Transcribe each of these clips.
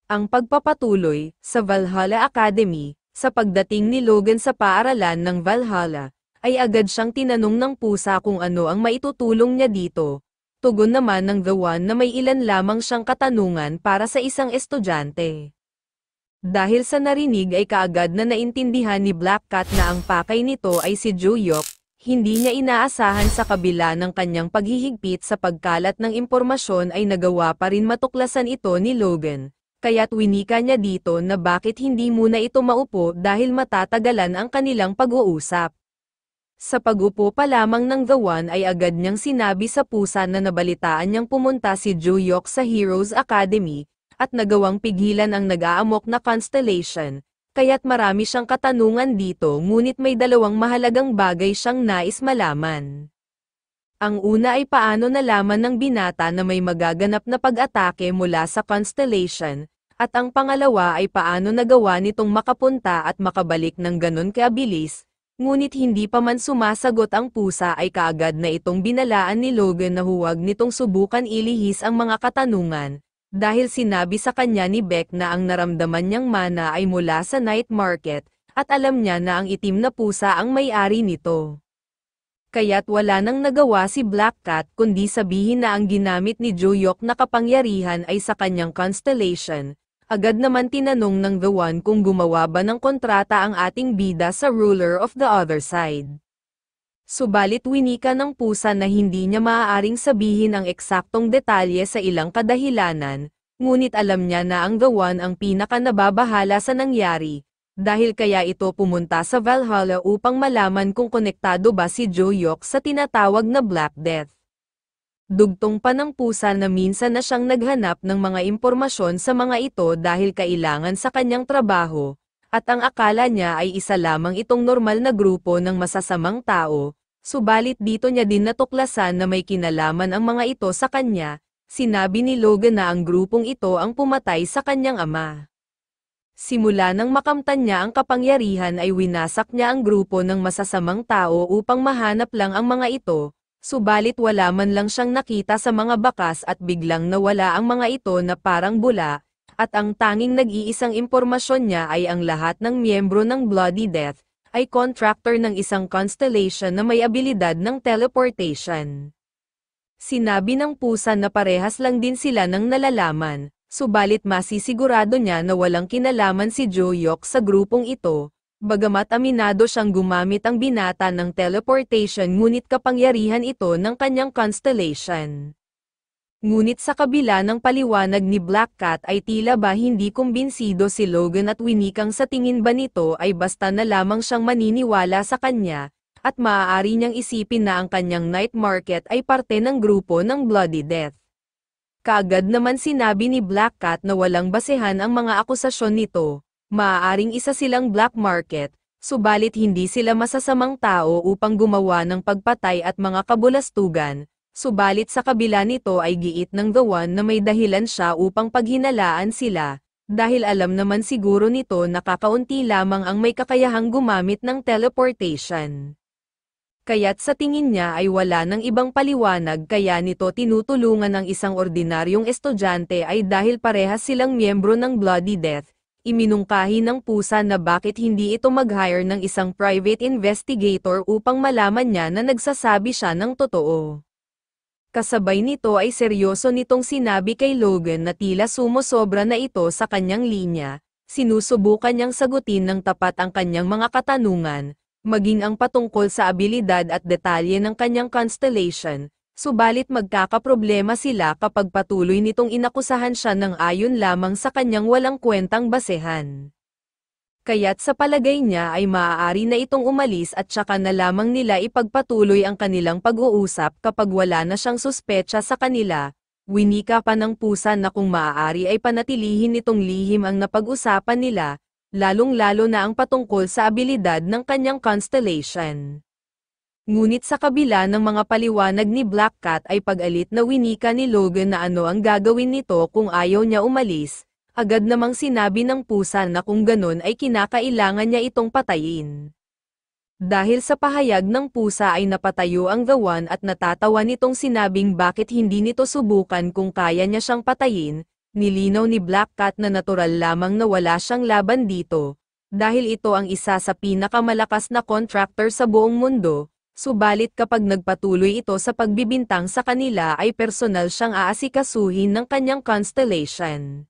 Ang pagpapatuloy sa Valhalla Academy. Sa pagdating ni Logan sa paaralan ng Valhalla, ay agad siyang tinanong ng pusa kung ano ang maitutulong niya dito. Tugon naman ng The One na may ilan lamang siyang katanungan para sa isang estudyante. Dahil sa narinig ay kaagad na naintindihan ni Black Cat na ang pakay nito ay si Juyok, hindi niya inaasahan sa kabila ng kanyang paghihigpit sa pagkalat ng impormasyon ay nagawa pa rin matuklasan ito ni Logan. Kaya't winika niya dito na bakit hindi muna ito maupo dahil matatagalan ang kanilang pag-uusap. Sa pag-upo pa lamang ng The One ay agad niyang sinabi sa pusa na nabalitaan niyang pumunta si Juyok sa Heroes Academy, at nagawang pigilan ang nag-aamok na Constellation, kaya't marami siyang katanungan dito ngunit may dalawang mahalagang bagay siyang nais malaman. Ang una ay paano nalaman ng binata na may magaganap na pag-atake mula sa Constellation, at ang pangalawa ay paano nagawa nitong makapunta at makabalik ng ganon kabilis, ngunit hindi pa man sumasagot ang pusa ay kaagad na itong binalaan ni Logan na huwag nitong subukan ilihis ang mga katanungan, dahil sinabi sa kanya ni Beck na ang naramdaman niyang mana ay mula sa night market, at alam niya na ang itim na pusa ang may-ari nito. Kaya't wala nang nagawa si Black Cat kundi sabihin na ang ginamit ni Juyok na kapangyarihan ay sa kanyang Constellation. Agad naman tinanong ng The One kung gumawa ba ng kontrata ang ating bida sa ruler of the other side. Subalit winika ng pusa na hindi niya maaaring sabihin ang eksaktong detalye sa ilang kadahilanan, ngunit alam niya na ang The One ang pinaka nababahala sa nangyari, dahil kaya ito pumunta sa Valhalla upang malaman kung konektado ba si Juyok sa tinatawag na Black Death. Dugtong pa ng pusa na minsan na siyang naghanap ng mga impormasyon sa mga ito dahil kailangan sa kanyang trabaho, at ang akala niya ay isa lamang itong normal na grupo ng masasamang tao, subalit dito niya din natuklasan na may kinalaman ang mga ito sa kanya. Sinabi ni Logan na ang grupong ito ang pumatay sa kanyang ama. Simula nang makamtan niya ang kapangyarihan ay winasak niya ang grupo ng masasamang tao upang mahanap lang ang mga ito, subalit wala man lang siyang nakita sa mga bakas at biglang nawala ang mga ito na parang bula, at ang tanging nag-iisang impormasyon niya ay ang lahat ng miyembro ng Bloody Death ay contractor ng isang constellation na may abilidad ng teleportation. Sinabi ng pusa na parehas lang din sila ng nalalaman, subalit masisigurado niya na walang kinalaman si Juyok sa grupong ito, bagamat aminado siyang gumamit ang binata ng teleportation ngunit kapangyarihan ito ng kanyang constellation. Ngunit sa kabila ng paliwanag ni Black Cat ay tila ba hindi kumbinsido si Logan at winikang sa tingin ba nito ay basta na lamang siyang maniniwala sa kanya, at maaari niyang isipin na ang kanyang night market ay parte ng grupo ng Bloody Death. Kaagad naman sinabi ni Black Cat na walang basehan ang mga akusasyon nito, maaaring isa silang black market, subalit hindi sila masasamang tao upang gumawa ng pagpatay at mga kabulastugan, subalit sa kabila nito ay giit ng The One na may dahilan siya upang paghinalaan sila, dahil alam naman siguro nito na kakaunti lamang ang may kakayahang gumamit ng teleportation. Kaya't sa tingin niya ay wala ng ibang paliwanag kaya nito tinutulungan ng isang ordinaryong estudyante ay dahil parehas silang miyembro ng Bloody Death. Iminungkahi ng pusa na bakit hindi ito mag-hire ng isang private investigator upang malaman niya na nagsasabi siya ng totoo. Kasabay nito ay seryoso nitong sinabi kay Logan na tila sumosobra na ito sa kanyang linya, sinusubukan niyang sagutin ng tapat ang kanyang mga katanungan, maging ang patungkol sa abilidad at detalye ng kanyang constellation, subalit magkakaproblema sila kapag patuloy nitong inakusahan siya ng ayon lamang sa kanyang walang kwentang basehan. Kaya't sa palagay niya ay maaari na itong umalis at saka na lamang nila ipagpatuloy ang kanilang pag-uusap kapag wala na siyang suspetsa sa kanila. Winika pa ng pusa na kung maaari ay panatilihin nitong lihim ang napag-usapan nila, lalong-lalo na ang patungkol sa abilidad ng kanyang constellation. Ngunit sa kabila ng mga paliwanag ni Black Cat ay pag-alit na winika ni Logan na ano ang gagawin nito kung ayaw niya umalis, agad namang sinabi ng pusa na kung ganon ay kinakailangan niya itong patayin. Dahil sa pahayag ng pusa ay napatayo ang The One at natatawa nitong sinabing bakit hindi nito subukan kung kaya niya siyang patayin, Nilinaw ni Black Cat na natural lamang na wala siyang laban dito, dahil ito ang isa sa pinakamalakas na contractor sa buong mundo, subalit kapag nagpatuloy ito sa pagbibintang sa kanila ay personal siyang aasikasuhin ng kanyang constellation.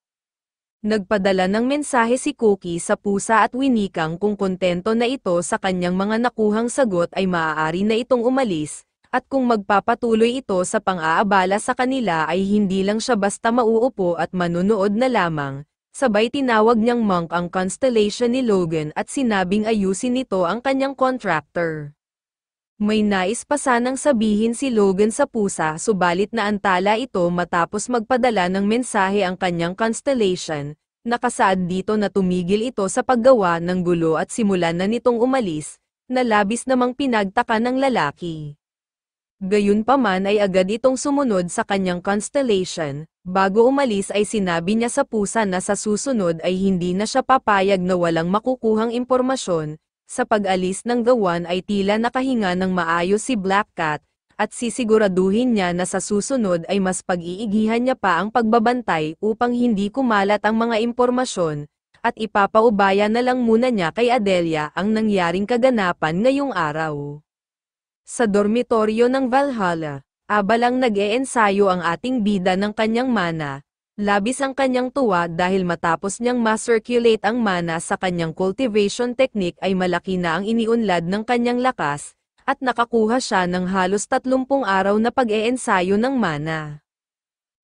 Nagpadala ng mensahe si Cookie sa pusa at winikang kung kontento na ito sa kanyang mga nakuhang sagot ay maaari na itong umalis, at kung magpapatuloy ito sa pang-aabala sa kanila ay hindi lang siya basta mauupo at manunood na lamang, sabay tinawag niyang Monk ang constellation ni Logan at sinabing ayusin nito ang kanyang contractor. May nais pa sanang sabihin si Logan sa pusa subalit naantala ito matapos magpadala ng mensahe ang kanyang constellation, nakasaad dito na tumigil ito sa paggawa ng gulo at simulan na nitong umalis, na labis namang pinagtaka ng lalaki. Gayunpaman ay agad itong sumunod sa kanyang constellation, bago umalis ay sinabi niya sa pusa na sa susunod ay hindi na siya papayag na walang makukuhang impormasyon. Sa pag-alis ng The One ay tila nakahinga ng maayos si Black Cat, at sisiguraduhin niya na sa susunod ay mas pag-iigihan niya pa ang pagbabantay upang hindi kumalat ang mga impormasyon, at ipapaubaya na lang muna niya kay Adelia ang nangyaring kaganapan ngayong araw. Sa dormitoryo ng Valhalla, abalang nag-eensayo ang ating bida ng kanyang mana. Labis ang kanyang tuwa dahil matapos niyang ma-circulate ang mana sa kanyang cultivation technique ay malaki na ang iniunlad ng kanyang lakas, at nakakuha siya ng halos 30 araw na pag-eensayo ng mana.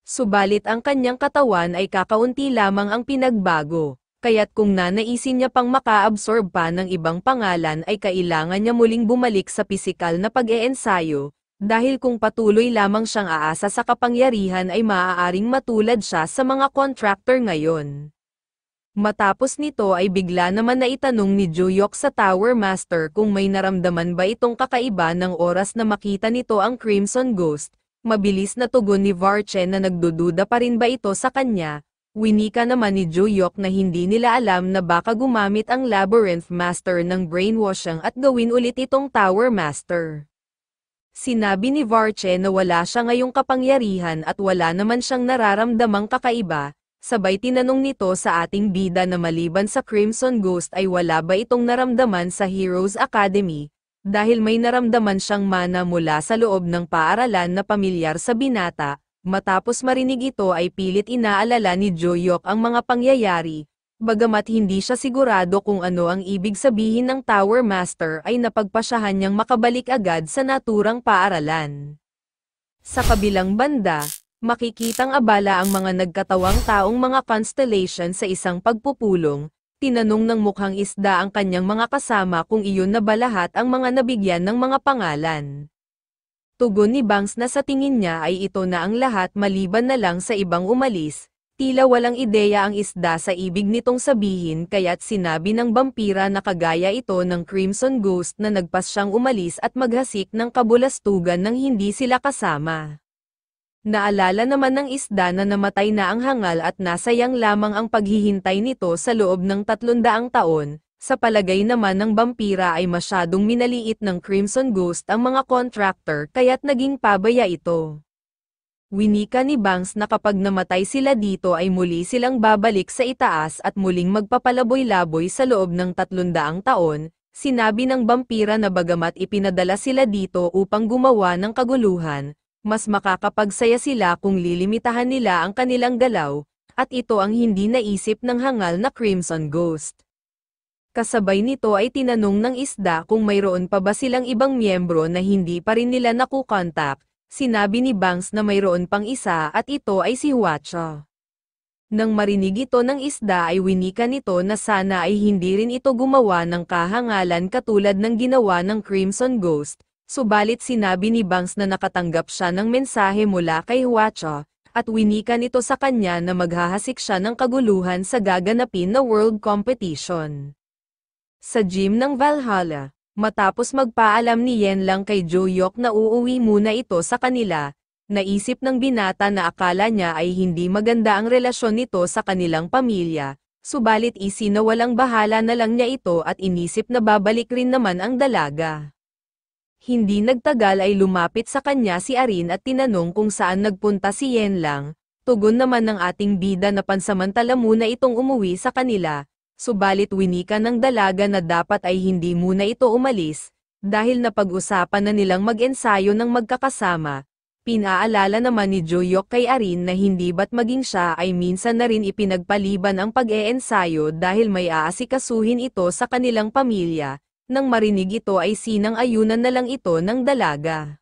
Subalit ang kanyang katawan ay kakaunti lamang ang pinagbago, kaya't kung nanaisin niya pang maka-absorb pa ng ibang pangalan ay kailangan niya muling bumalik sa pisikal na pag-eensayo. Dahil kung patuloy lamang siyang aasa sa kapangyarihan ay maaaring matulad siya sa mga contractor ngayon. Matapos nito ay bigla naman na itanong ni Juyok sa Tower Master kung may naramdaman ba itong kakaiba ng oras na makita nito ang Crimson Ghost. Mabilis na tugon ni Varchen na nagdududa pa rin ba ito sa kanya. Winika naman ni Juyok na hindi nila alam na baka gumamit ang Labyrinth Master ng brainwashing at gawin ulit itong Tower Master. Sinabi ni Varche na wala siya ngayong kapangyarihan at wala naman siyang nararamdamang kakaiba, sabay tinanong nito sa ating bida na maliban sa Crimson Ghost ay wala ba itong naramdaman sa Heroes Academy, dahil may naramdaman siyang mana mula sa loob ng paaralan na pamilyar sa binata. Matapos marinig ito ay pilit inaalala ni Juyok ang mga pangyayari. Bagamat hindi siya sigurado kung ano ang ibig sabihin ng Tower Master ay napagpasyahan niyang makabalik agad sa naturang paaralan. Sa kabilang banda, makikitang abala ang mga nagkatawang taong mga constellation sa isang pagpupulong, tinanong ng mukhang isda ang kanyang mga kasama kung iyon na ba lahat ang mga nabigyan ng mga pangalan. Tugon ni Banks na sa tingin niya ay ito na ang lahat maliban na lang sa ibang umalis. Tila walang ideya ang isda sa ibig nitong sabihin kaya't sinabi ng vampira na kagaya ito ng Crimson Ghost na nagpas siyang umalis at maghasik ng kabulastugan nang hindi sila kasama. Naalala naman ng isda na namatay na ang hangal at nasayang lamang ang paghihintay nito sa loob ng 300 taon. Sa palagay naman ng vampira ay masyadong minaliit ng Crimson Ghost ang mga contractor kaya't naging pabaya ito. Winika ni Banks na kapag namatay sila dito ay muli silang babalik sa itaas at muling magpapalaboy-laboy sa loob ng 300 taon, sinabi ng vampira na bagamat ipinadala sila dito upang gumawa ng kaguluhan, mas makakapagsaya sila kung lilimitahan nila ang kanilang galaw, at ito ang hindi naisip ng hangal na Crimson Ghost. Kasabay nito ay tinanong ng isda kung mayroon pa ba silang ibang miyembro na hindi pa rin nila nakukontak. Sinabi ni Banks na mayroon pang isa at ito ay si Huacha. Nang marinig ito ng isda ay winika nito na sana ay hindi rin ito gumawa ng kahangalan katulad ng ginawa ng Crimson Ghost, subalit sinabi ni Banks na nakatanggap siya ng mensahe mula kay Huacha, at winika nito sa kanya na maghahasik siya ng kaguluhan sa gaganapin na world competition. Sa gym ng Valhalla. Matapos magpaalam ni Yen Lang kay Juyok na uuwi muna ito sa kanila, naisip ng binata na akala niya ay hindi maganda ang relasyon nito sa kanilang pamilya, subalit isinawalang bahala na lang niya ito at inisip na babalik rin naman ang dalaga. Hindi nagtagal ay lumapit sa kanya si Arin at tinanong kung saan nagpunta si Yen Lang. Tugon naman ng ating bida na pansamantala muna itong umuwi sa kanila, subalit winika ng dalaga na dapat ay hindi muna ito umalis, dahil napag-usapan na nilang mag-ensayo ng magkakasama. Pinaalala naman ni Joyok kay Arin na hindi ba't maging siya ay minsan na rin ipinagpaliban ang pag-eensayo dahil may aasikasuhin ito sa kanilang pamilya, nang marinig ito ay sinang-ayunan na lang ito ng dalaga.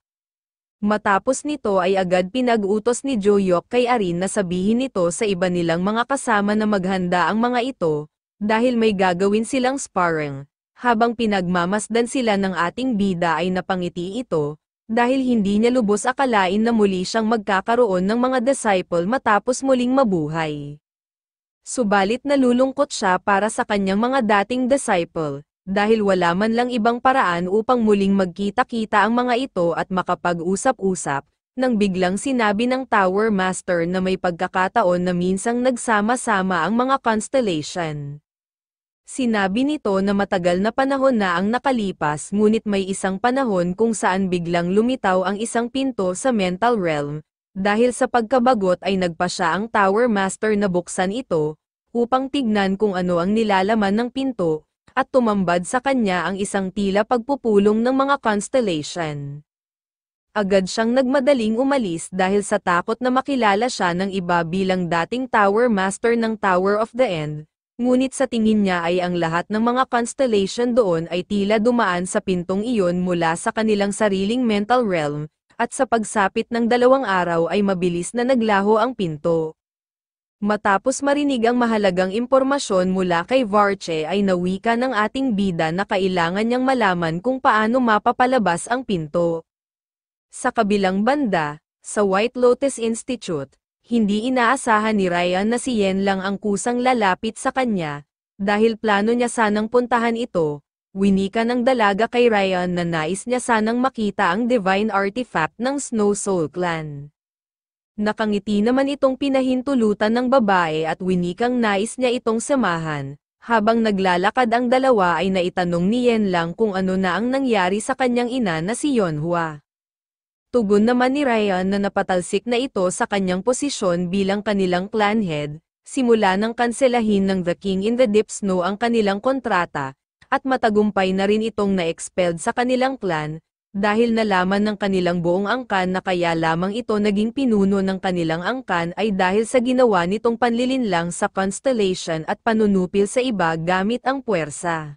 Matapos nito ay agad pinag-utos ni Joyok kay Arin na sabihin nito sa iba nilang mga kasama na maghanda ang mga ito, dahil may gagawin silang sparring. Habang pinagmamasdan sila ng ating bida ay napangiti ito, dahil hindi niya lubos akalain na muli siyang magkakaroon ng mga disciple matapos muling mabuhay. Subalit nalulungkot siya para sa kanyang mga dating disciple, dahil wala man lang ibang paraan upang muling magkita-kita ang mga ito at makapag-usap-usap, nang biglang sinabi ng Tower Master na may pagkakataon na minsang nagsama-sama ang mga constellation. Sinabi nito na matagal na panahon na ang nakalipas ngunit may isang panahon kung saan biglang lumitaw ang isang pinto sa mental realm, dahil sa pagkabagot ay nagpa siya ang Tower Master na buksan ito, upang tignan kung ano ang nilalaman ng pinto, at tumambad sa kanya ang isang tila pagpupulong ng mga constellation. Agad siyang nagmadaling umalis dahil sa takot na makilala siya ng iba bilang dating Tower Master ng Tower of the End. Ngunit sa tingin niya ay ang lahat ng mga constellation doon ay tila dumaan sa pintong iyon mula sa kanilang sariling mental realm, at sa pagsapit ng 2 araw ay mabilis na naglaho ang pinto. Matapos marinig ang mahalagang impormasyon mula kay Varche ay nawika ng ating bida na kailangan niyang malaman kung paano mapapalabas ang pinto. Sa kabilang banda, sa White Lotus Institute, hindi inaasahan ni Ryan na si Yen lang ang kusang lalapit sa kanya, dahil plano niya sanang puntahan ito. Winika ng dalaga kay Ryan na nais niya sanang makita ang divine artifact ng Snow Soul Clan. Nakangiti naman itong pinahintulutan ng babae at winikang nais niya itong samahan. Habang naglalakad ang dalawa ay naitanong ni Yen lang kung ano na ang nangyari sa kanyang ina na si Yonhua. Tugon naman ni Ryan na napatalsik na ito sa kanyang posisyon bilang kanilang clan head, simula nang kanselahin ng The King in the Deep Snow ang kanilang kontrata, at matagumpay na rin itong na-expelled sa kanilang clan, dahil nalaman ng kanilang buong angkan na kaya lamang ito naging pinuno ng kanilang angkan ay dahil sa ginawa nitong panlilinlang sa constellation at panunupil sa iba gamit ang puwersa.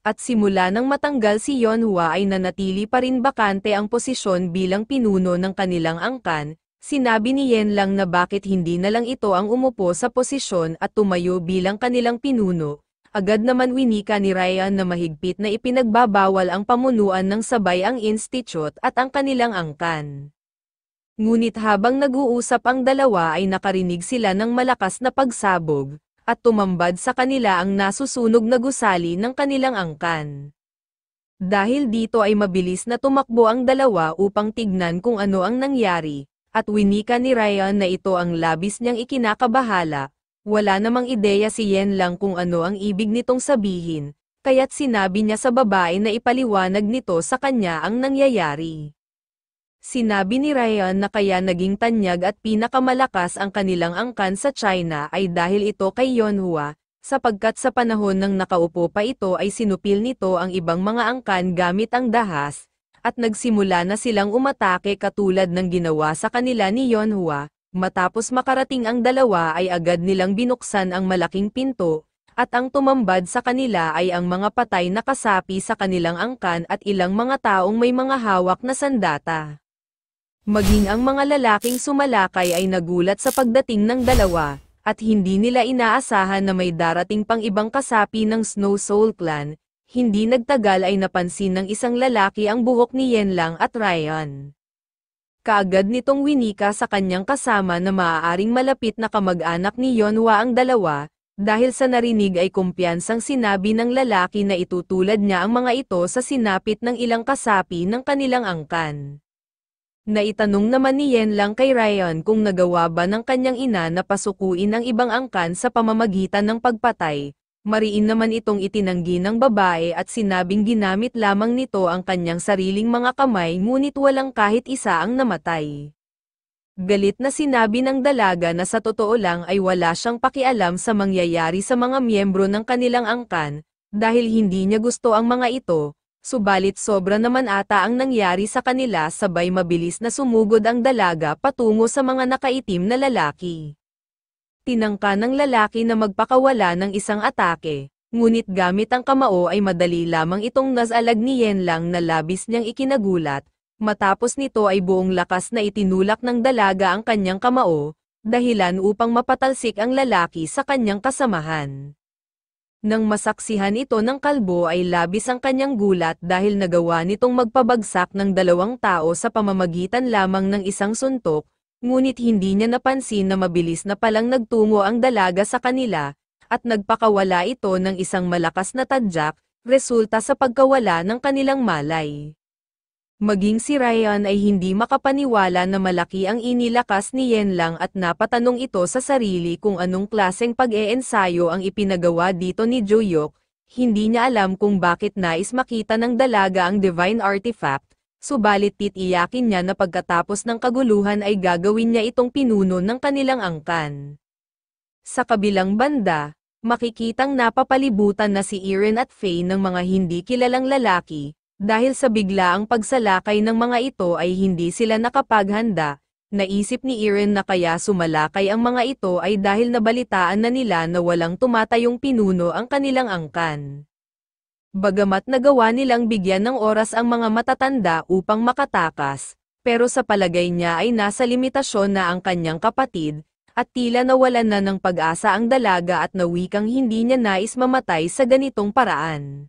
At simula nang matanggal si Yonhua ay nanatili pa rin bakante ang posisyon bilang pinuno ng kanilang angkan. Sinabi ni Yen lang na bakit hindi na lang ito ang umupo sa posisyon at tumayo bilang kanilang pinuno. Agad naman winika ni Ryan na mahigpit na ipinagbabawal ang pamunuan ng sabay ang institute at ang kanilang angkan. Ngunit habang nag-uusap ang dalawa ay nakarinig sila ng malakas na pagsabog, at tumambad sa kanila ang nasusunog na gusali ng kanilang angkan. Dahil dito ay mabilis na tumakbo ang dalawa upang tignan kung ano ang nangyari, at winika ni Ryan na ito ang labis niyang ikinakabahala. Wala namang ideya si Yen lang kung ano ang ibig nitong sabihin, kaya't sinabi niya sa babae na ipaliwanag nito sa kanya ang nangyayari. Sinabi ni Ryan na kaya naging tanyag at pinakamalakas ang kanilang angkan sa China ay dahil ito kay Yonhua, sapagkat sa panahon ng nakaupo pa ito ay sinupil nito ang ibang mga angkan gamit ang dahas, at nagsimula na silang umatake katulad ng ginawa sa kanila ni Yonhua. Matapos makarating ang dalawa ay agad nilang binuksan ang malaking pinto, at ang tumambad sa kanila ay ang mga patay na kasapi sa kanilang angkan at ilang mga taong may mga hawak na sandata. Maging ang mga lalaking sumalakay ay nagulat sa pagdating ng dalawa, at hindi nila inaasahan na may darating pang ibang kasapi ng Snow Soul Clan. Hindi nagtagal ay napansin ng isang lalaki ang buhok ni Yen lang at Ryan. Kaagad nitong winika sa kanyang kasama na maaaring malapit na kamag-anak ni Yonhua ang dalawa, dahil sa narinig ay kumpiyansang sinabi ng lalaki na itutulad niya ang mga ito sa sinapit ng ilang kasapi ng kanilang angkan. Naitanong naman ni Yen lang kay Ryan kung nagawa ba ng kanyang ina na pasukuin ang ibang angkan sa pamamagitan ng pagpatay. Mariin naman itong itinanggi ng babae at sinabing ginamit lamang nito ang kanyang sariling mga kamay ngunit walang kahit isa ang namatay. Galit na sinabi ng dalaga na sa totoo lang ay wala siyang pakialam sa mangyayari sa mga miyembro ng kanilang angkan, dahil hindi niya gusto ang mga ito, subalit sobra naman ata ang nangyari sa kanila sabay mabilis na sumugod ang dalaga patungo sa mga nakaitim na lalaki. Tinangka ng lalaki na magpakawala ng isang atake, ngunit gamit ang kamao ay madali lamang itong nasalag ni Yenlang na labis niyang ikinagulat. Matapos nito ay buong lakas na itinulak ng dalaga ang kanyang kamao, dahilan upang mapatalsik ang lalaki sa kanyang kasamahan. Nang masaksihan ito ng kalbo ay labis ang kanyang gulat dahil nagawa nitong magpabagsak ng dalawang tao sa pamamagitan lamang ng isang suntok, ngunit hindi niya napansin na mabilis na palang nagtungo ang dalaga sa kanila, at nagpakawala ito ng isang malakas na tadyak, resulta sa pagkawala ng kanilang malay. Maging si Ryan ay hindi makapaniwala na malaki ang inilakas ni Yenlang at napatanong ito sa sarili kung anong klaseng pag-eensayo ang ipinagawa dito ni Joyok. Hindi niya alam kung bakit nais makita ng dalaga ang divine artifact, subalit titiyakin niya na pagkatapos ng kaguluhan ay gagawin niya itong pinuno ng kanilang angkan. Sa kabilang banda, makikitang napapalibutan na si Eren at Faye ng mga hindi kilalang lalaki. Dahil sa biglaang pagsalakay ng mga ito ay hindi sila nakapaghanda, naisip ni Eren na kaya sumalakay ang mga ito ay dahil nabalitaan na nila na walang tumatayong pinuno ang kanilang angkan. Bagamat nagawa nilang bigyan ng oras ang mga matatanda upang makatakas, pero sa palagay niya ay nasa limitasyon na ang kanyang kapatid, at tila nawalan na ng pag-asa ang dalaga at nawikang hindi niya nais mamatay sa ganitong paraan.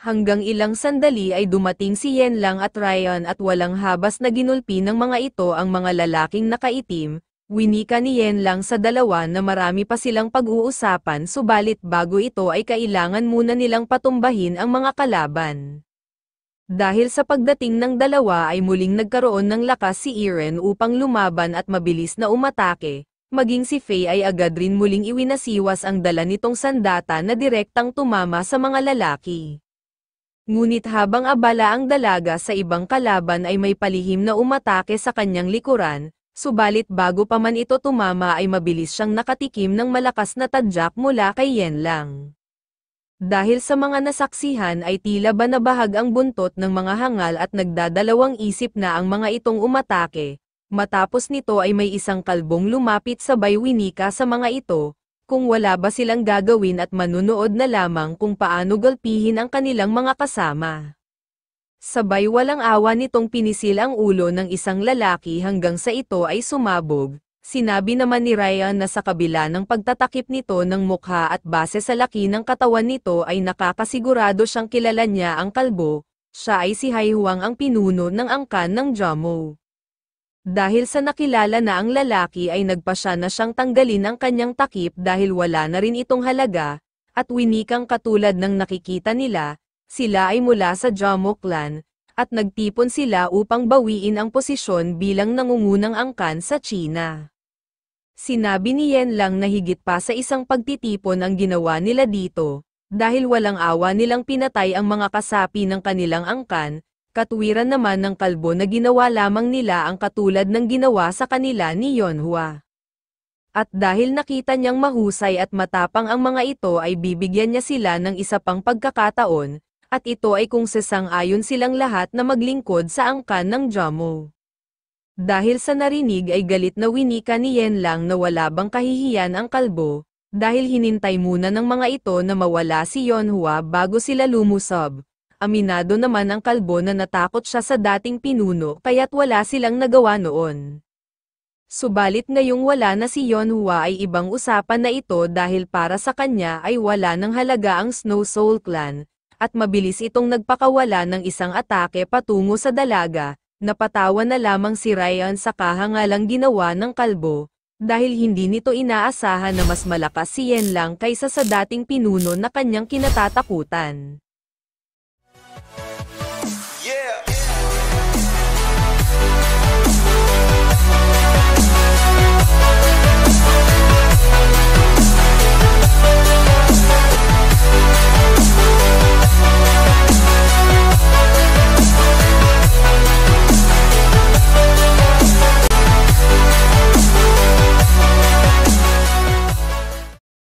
Hanggang ilang sandali ay dumating si Yenlang at Ryan at walang habas na ginulpi ng mga ito ang mga lalaking nakaitim. Winika ni Yenlang sa dalawa na marami pa silang pag-uusapan subalit bago ito ay kailangan muna nilang patumbahin ang mga kalaban. Dahil sa pagdating ng dalawa ay muling nagkaroon ng lakas si Eren upang lumaban at mabilis na umatake, maging si Faye ay agad rin muling iwinasiwas ang dala nitong sandata na direktang tumama sa mga lalaki. Ngunit habang abala ang dalaga sa ibang kalaban ay may palihim na umatake sa kanyang likuran, subalit bago pa man ito tumama ay mabilis siyang nakatikim ng malakas na tadyak mula kay Yenlang. Dahil sa mga nasaksihan ay tila ba nabahag ang buntot ng mga hangal at nagdadalawang isip na ang mga itong umatake. Matapos nito ay may isang kalbong lumapit sabay winika sa mga ito, kung wala ba silang gagawin at manunood na lamang kung paano gulpihin ang kanilang mga kasama. Sabay walang awa nitong pinisil ang ulo ng isang lalaki hanggang sa ito ay sumabog. Sinabi naman ni Ryan na sa kabila ng pagtatakip nito ng mukha at base sa laki ng katawan nito ay nakakasigurado siyang kilala niya ang kalbo, siya ay si Haihuang ang pinuno ng angkan ng Jamo. Dahil sa nakilala na ang lalaki ay nagpasya na siyang tanggalin ang kanyang takip dahil wala na rin itong halaga, at winikang katulad ng nakikita nila, sila ay mula sa Jamo clan, at nagtipon sila upang bawiin ang posisyon bilang nangungunang angkan sa China. Sinabi ni Yenlang na higit pa sa isang pagtitipon ang ginawa nila dito, dahil walang awa nilang pinatay ang mga kasapi ng kanilang angkan. Katwiran naman ng kalbo na ginawa lamang nila ang katulad ng ginawa sa kanila ni Yonhua. At dahil nakita niyang mahusay at matapang ang mga ito ay bibigyan niya sila ng isa pang pagkakataon, at ito ay kung sasang-ayon silang lahat na maglingkod sa angkan ng Jamo. Dahil sa narinig ay galit na winika ni Yenlang na wala bang kahihiyan ang kalbo, dahil hinintay muna ng mga ito na mawala si Yonhua bago sila lumusob. Aminado naman ang kalbo na natakot siya sa dating pinuno kaya't wala silang nagawa noon. Subalit ngayong wala na si Yonhua ay ibang usapan na ito dahil para sa kanya ay wala ng halaga ang Snow Soul Clan, at mabilis itong nagpakawala ng isang atake patungo sa dalaga. Napatawa na lamang si Ryan sa kahangalang ginawa ng kalbo, dahil hindi nito inaasahan na mas malakas si Yenlang kaysa sa dating pinuno na kanyang kinatatakutan.